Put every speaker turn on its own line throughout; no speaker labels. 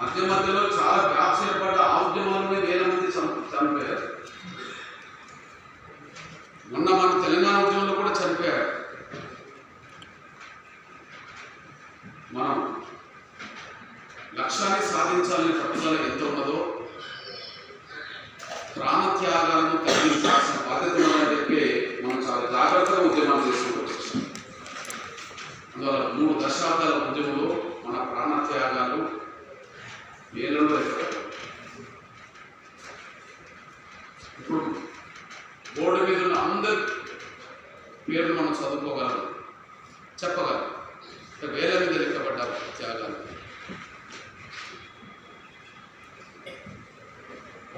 మధ్య మధ్యలో చాలా వ్యాప్తి ఏర్పడ్డ ఆ ఉద్యమాలనే వేల మంది చనిపోయారు. మొన్న మన తెలంగాణ ఉద్యమంలో కూడా చనిపోయారు. మనం లక్ష్యాన్ని సాధించాలని పట్టుదల ఎంత ఉన్నదో ప్రాణత్యాగాలను తగ్గించాల్సిన బాధ్యత ఉందని చెప్పి మనం చాలా జాగ్రత్తగా ఉద్యమాలు చేసుకుంటూ వచ్చాం. అందువల్ల 3 దశాబ్దాల ఉద్యమంలో మన ప్రాణత్యాగాలు వేలలో ఎక్కడారు. ఇప్పుడు బోర్డు మీద ఉన్న అందరి పేర్లు మనం చదువుకోగలం, చెప్పగలం. వేల మీద లెక్కబడ్డారు త్యాగాలు.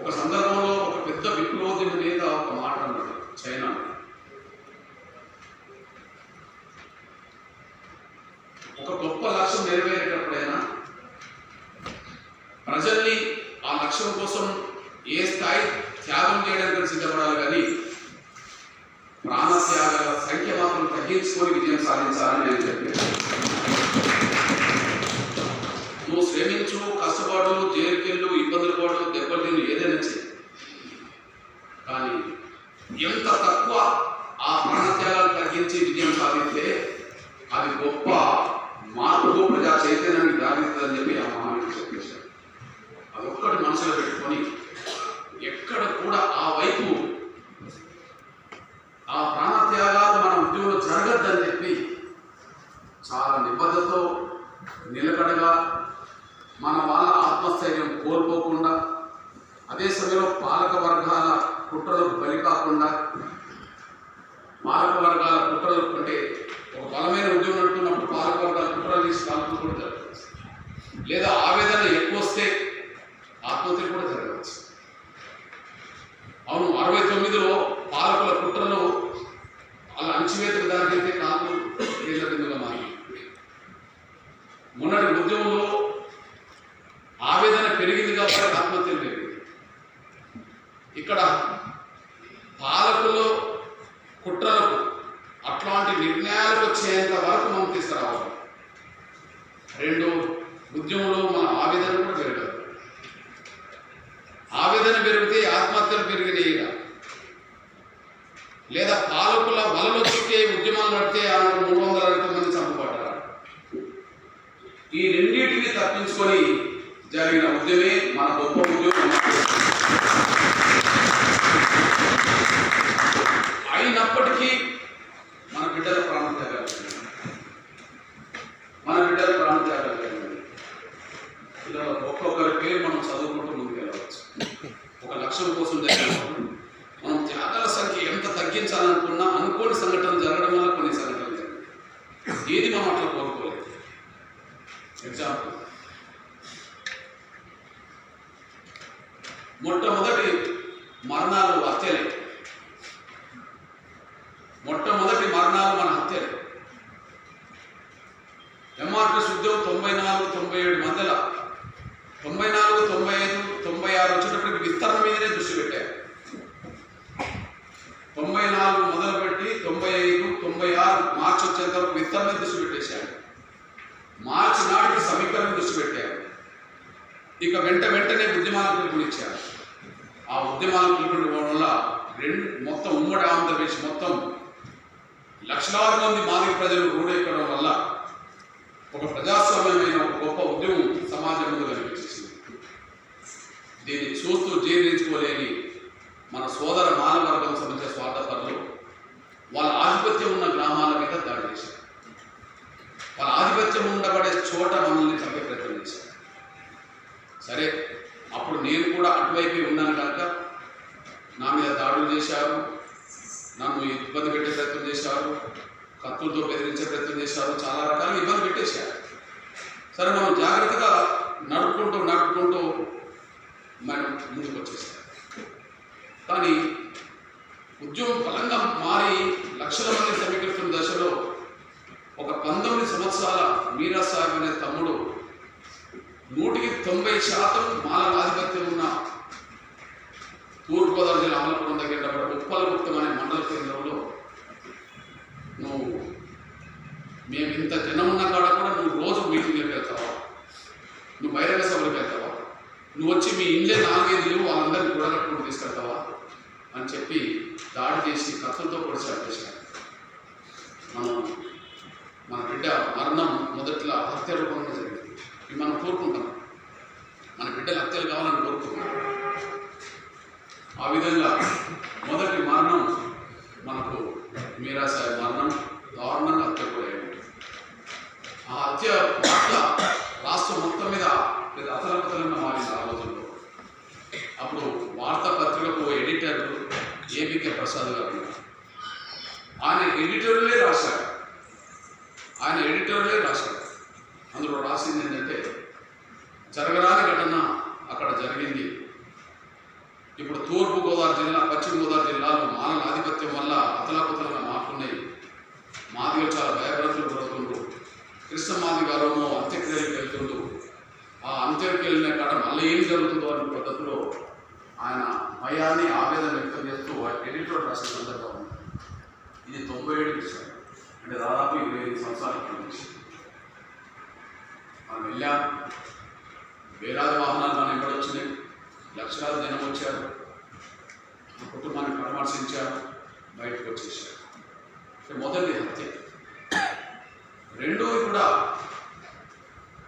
ఒక సందర్భంలో ఒక పెద్ద విప్లవోద్యమ నేత ఒక మాట అన్నాడు, చైనా. ఒక గొప్ప లక్ష్యం నెరవేరేటప్పుడైనా ప్రజల్ని ఆ లక్ష్యం కోసం ఏ స్థాయి త్యాగం చేయడానికి సిద్ధపడాలి, కానీ ప్రాణత్యాగాల సంఖ్య మాత్రం తగ్గించుకొని విజయం సాధించాలని నేను చెప్పాను. నువ్వు శ్రమించు, కష్టపడు, జైలుకెళ్ళు, ఇబ్బందులు పడు, దెబ్బలు తిని ఏదైనా చెయ్యి, కానీ ఎంత తక్కువ ఆ ప్రాణత్యాగాలు తగ్గించి విజయం సాధిస్తే అది గొప్ప మార్పు, ప్రజా చైతన్యానికి దారిస్తుందని చెప్పి ఆ మహానుడు చెప్పేశారు. అదొక్కటి మనసులో పెట్టుకొని ఎక్కడ కూడా ఆ వైపు ఆ ప్రాణత్యాగాలు మన ఉద్యోగంలో జరగద్దని చెప్పి చాలా నిబద్ధతతో నిలకడగా మన వాళ్ళ ఆత్మస్థైర్యం కోల్పోకుండా, అదే సమయంలో పాలక వర్గాల కుట్రలకు బలి కాకుండా, పాలక వర్గాల కుట్రలకు అంటే ఒక బలమైన ఉద్యోగం నడుపుతున్నప్పుడు పాలక వర్గాల కుట్రలు తీసి కాల్పులు కూడా జరగవచ్చు, లేదా ఆవేదన ఎక్కువ వస్తే ఆత్మహత్య కూడా జరగవచ్చు. అవును, 69లో పాలకుల కుట్రలు అలా అణచివేతకు దారితే కాల్పులు ఏళ్ల కిందగా మారి, మొన్నటి ఉద్యమంలో ఆవేదన పెరిగింది కాబట్టి ఆత్మహత్యలు పెరిగింది. ఇక్కడ పాలకులు కుట్రలకు అట్లాంటి నిర్ణయాలకు వచ్చేంత వరకు మనం తీసుకురావాలి. 2, ఉద్యమంలో మన ఆవేదన కూడా పెరగదు. ఆవేదన పెరిగితే ఆత్మహత్యలు పెరిగినాయి, లేదా పాలకుల వలలో చుట్టే ఉద్యమాలు నడితే 350 మంది చంపబడ్డారు. ఈ రెండింటిని తప్పించుకొని జరిగిన ఉద్యమే మన గొప్ప ఉద్యమం. అయినప్పటికీ మన బిడ్డల ప్రాణత్యాగాలు, ఇలా ఒక్కొక్కరి పేరు మనం చదువుకుంటూ ముందుకెళ్ళవచ్చు. ఒక లక్ష్యం కోసం జరిగినప్పుడు మనం త్యాగాల సంఖ్య ఎంత తగ్గించాలనుకున్నా అనుకోని సంఘటనలు జరగడం వల్ల కొన్ని సంఘటనలు జరిగాయి. ఏది మనం అట్లా కోరుకోలేదు. ఎగ్జాంపుల్, మొట్టమొదటి మరణాలు హత్యలే. మొట్టమొదటి మరణాలు మన హత్యలే. ఎంఆర్పిఎస్ ఉద్యోగం 94, 97 మధ్యలో 94, 95, 96 వచ్చేటప్పటికి విస్తరణ మీదనే దృష్టి పెట్టారు. 94 మొదలుపెట్టి 95, 96 మార్చి వచ్చేంత వరకు విస్తరణ మీద దృష్టి పెట్టేశారు. మార్చి నాటికి సమీకరణ దృష్టి పెట్టారు. ఇక వెంటనే ఉద్యమాలకు పిలుపునిచ్చారు. ఆ ఉద్యమాలకు పిలుపునివ్వడం వల్ల మొత్తం ఉమ్మడి ఆంధ్రప్రదేశ్ మొత్తం లక్షలాది మంది మాదిగ ప్రజలు రూఢెక్కడం వల్ల ఒక ప్రజాస్వామ్యమైన ఒక గొప్ప ఉద్యమం సమాజం ముందు కనిపించేసింది. దీన్ని చూస్తూ జీర్ణించుకోలేని మన సోదర మానవ వర్గం సంబంధించిన స్వార్థపరులు వాళ్ళ ఆధిపత్యం ఉన్న గ్రామాల మీద దాడి చేశారు. వాళ్ళ ఆధిపత్యం ఉండబడే చోట మనల్ని చంపే ప్రయత్నం చేశారు. సరే, అప్పుడు నేను కూడా అటువైపు ఉన్నాను కనుక నా మీద దాడులు చేశారు, నన్ను ఇబ్బంది పెట్టే ప్రయత్నం చేశారు, కత్తులతో బెదిరించే ప్రయత్నం చేశారు, చాలా రకాలుగా ఇబ్బంది పెట్టేశారు. సరే, మనం జాగ్రత్తగా నడుపుకుంటూ మనం ముందుకు వచ్చేసాం. కానీ ఉద్యమం బలంగా మారి లక్షల మంది సమీకరిస్తున్న దశలో ఒక 19 సంవత్సరాల మీరా సాహెబ్ అనే తమ్ముడు 190% మాల ఆధిపత్యం ఉన్న తూర్పుగోదావరి జిల్లా అమలాపురం దగ్గర ఉప్పలగుప్తం అనే మండల కేంద్రంలో మేము ఇంత జనం ఉన్న కాడ కూడా నువ్వు రోజు మీటింగ్లకు వెళ్తావా, నువ్వు బహిరంగ సభలకు వెళ్తావా, నువ్వు వచ్చి మీ ఇంట్లో 4-5 లేవు వాళ్ళందరినీ కూడగట్టుకుంటూ తీసుకెళ్తావా అని చెప్పి దాడి చేసి కత్తులతో పొడిచి చంపేశారు. మన బిడ్డ మరణం మొదట్లో హత్య రూపంలో జరిగింది. ఇవి మనం కోరుకుంటాం, మన బిడ్డలు హత్యలు కావాలని కోరుకుంటాం. ఆ విధంగా మొదటి మరణం మనకు మీరా సాహెబ్ మరణం దారుణంగా హత్య పోయాడు. ఆ హత్య వార్త రాష్ట్రం మొత్తం మీద పెద్ద అతలకుతలంగా మారింది ఆ రోజుల్లో. అప్పుడు వార్తాపత్రికకు ఎడిటర్ ఏబికే ప్రసాద్ గారు, ఆయన ఎడిటర్లే రాశారు. అందులో రాసింది ఏంటంటే జరగరాని ఘటన అక్కడ జరిగింది. ఇప్పుడు తూర్పు గోదావరి జిల్లా, పశ్చిమ గోదావరి జిల్లాలో మానవ ఆధిపత్యం వల్ల అతలాకుతలంగా మారుతున్నాయి. మాదిగలు చాలా భయభ్రాంతులు గురవుతుండ్రు. కృష్ణ మాది గారేమో అంత్యక్రియలకు వెళ్తుండ్రు. ఆ అంత్యక్రియలు వెళ్ళిన కాడ మళ్ళీ ఏం జరుగుతుందో అనే పద్ధతిలో ఆయన భయాన్ని ఆవేదన వ్యక్తం చేస్తూ ఎడిటర్ రాసిన సందర్భం. ఇది 97 విషయం, అంటే దాదాపు 25 సంవత్సరాల నుంచి మనం వెళ్ళాం. వేలాది వాహనాలు మనం ఎంబడొచ్చినాయి, లక్షలాది జనం వచ్చారు, కుటుంబాన్ని పరామర్శించారు, బయటకు వచ్చేసారు. మొదటి హత్య. రెండోది కూడా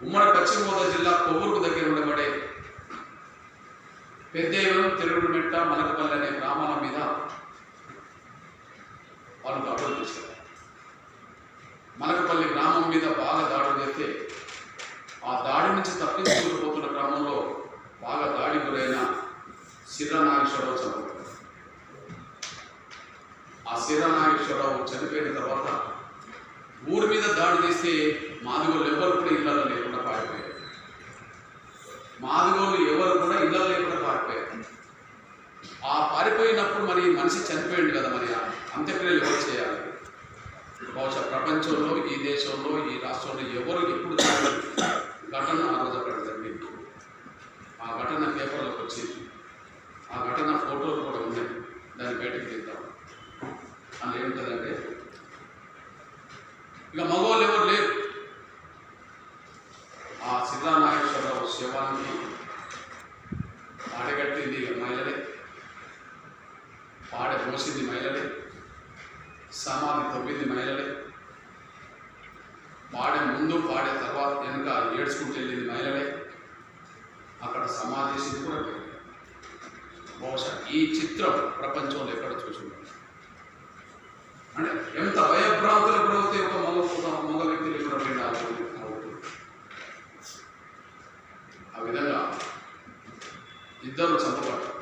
ఉమ్మడి పశ్చిమ గోదావరి జిల్లా కొవ్వూరుకు దగ్గర ఉండబడే పెద్దేవరం, తిరుగుడుమెట్ట, మలకపల్లి అనే గ్రామాల మీద వాళ్ళు దాడులు చేశారు. మలకపల్లి గ్రామం మీద బాగా దాడులు చేస్తే ఆ దాడి నుంచి తప్పించుకుంటూ పోతున్న క్రమంలో బాగా దాడి గురైన సిర్రా నాగేశ్వరరావు చనిపోయారు. ఆ సిర్రా నాగేశ్వరరావు చనిపోయిన తర్వాత ఊరి మీద దాడి చేస్తే మాదిగోళ్ళు ఎవరు కూడా ఇళ్ళలో లేకుండా పారిపోయారు. ఆ పారిపోయినప్పుడు మరి మనిషి చనిపోయింది కదా, మరి అంత్యక్రియలు ఎవరు చేయాలి? బహుశా ప్రపంచంలో, ఈ దేశంలో, ఈ రాష్ట్రంలో ఎవరు ఎప్పుడు ఘటన ఆ రోజు అక్కడ జరిగింది. ఆ ఘటన పేపర్లోకి వచ్చింది. ఆ ఘటన ఫోటోలు కూడా ఉన్నాయి, దాన్ని బయటకు తీద్దాం. అందులో ఏముంటుందంటే ఇక మగవాళ్ళు ఎవరు లేరు. ఆ సిద్ధా నాగేశ్వరరావు శవాన్ని పాడగట్టింది మహిళలే, పాడ పోసింది మహిళలే, సమాధి తవ్వింది మహిళలే, పాడే ముందు పాడే తర్వాత వెనుక ఏడ్చుకుంటూ వెళ్ళింది మహిళలే, అక్కడ సమాధి చేసింది కూడా మహిళలే. బహుశా ఈ చిత్రం ప్రపంచంలో ఎక్కడ చూసుకుంటాం అంటే ఎంత భయభ్రాంతులు గురవుతే ఒక మగ వ్యక్తులు కూడా వెళ్ళాలి. ఆ విధంగా ఇద్దరు చంపబడ్డారు.